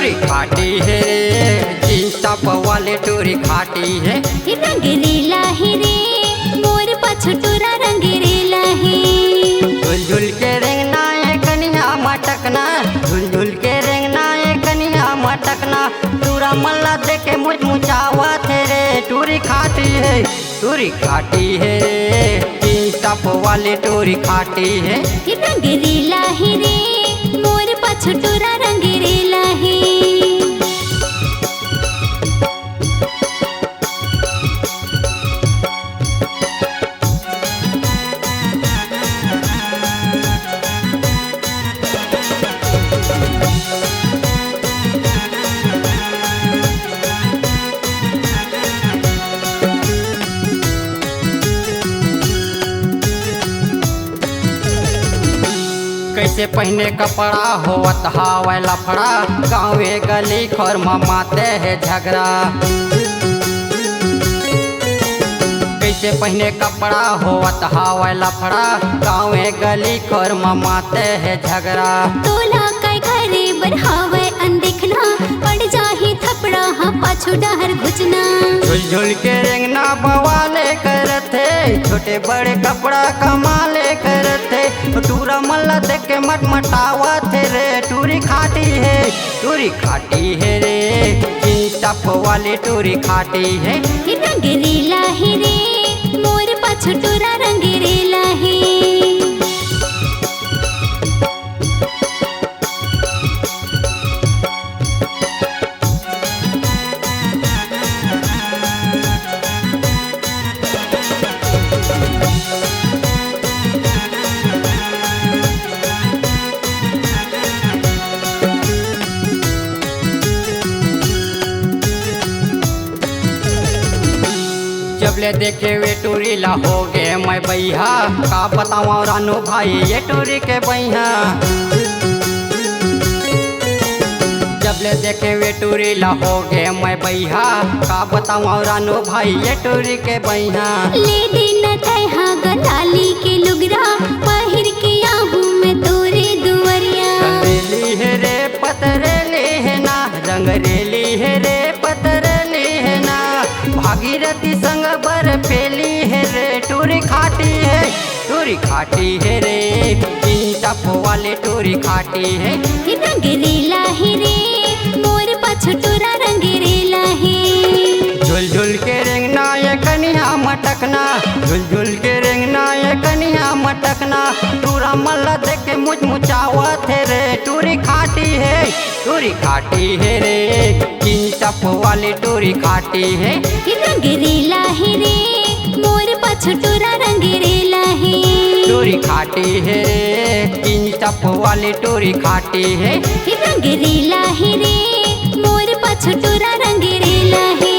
टूरी खाटी है रे, जींस टॉप वाले टूरी खाटी है। रंगीला है रे मोर पछटूरा रंगीला है। झुल झुल के रेंगना है कनिया मटकना, झुल झुल के रेंगना है कनिया मटकना। टूरा मल्ला देखे मुझ मुचावा थे रे, टूरी खाटी है, टूरी खाटी है रे, जींस टॉप वाले टूरी खाटी है। रंगीला है रे मोर पछटूरा रंगीला है। कैसे पहने कपड़ा होवत हावै लफड़ा, गाँवे गली खोर माते है झगड़ा। कैसे पहने कपड़ा होवत हावै लफड़ा, गाँवे गली खोर माते है झगड़ा। तोला काय घरे बढ़ावे अनदेखना, पड़ जाही थपड़ा हाँ पाछू डहर घुचना। झुल झुल के रेंगना बवाले करते, छोटे बड़े कपड़ा कमाले करते। टूरा मल्ला देख के मटमटावा थे रे, टूरी खाटी है, टूरी खाटी है रे, जींस टॉप वाली टूरी खाटी है। रंगीला है रे मोर पछटूरा रंगीला है। जब ले देखे वे टूरी ला हो गे मैं बैहा, का बताऊँ रानू भाई ये टूरी के बैहा। जब ले देखे वे टूरी ला हो गे मैं बैहा, का बताऊँ रानू भाई ये टूरी के बैहा। ले देना तैहा गलाली के लुगरा, पहिर के आहू में तोरे दुवरिया। रंगरेली है रे पतरेली है ना, रंगरेली है रे पतरेली है ना। भागीरथी संग बर्फेली है रे, टूरी खाटी है, टूरी खाटी है रे, जींस टॉप वाले टूरी खाटी है। रंगीला है रे मोर पछटूरा रंगीला है। झुल झुल के रेंगना ये कनिया मटकना, झुल झुल के रेंगना ये कनिया मटकना। टूरा मल्ला देख के मुझ मुचावा थे रे, टूरी खाटी है, टूरी खाटी है रे, जींस टॉप वाली टूरी खाटी है। रंगीला है रे मोर पछटूरा रंगीला है। टूरी खाटी है रे, जींस टॉप वाली टूरी खाटी है। रंगीला है रे मोर पछटूरा रंगीला है।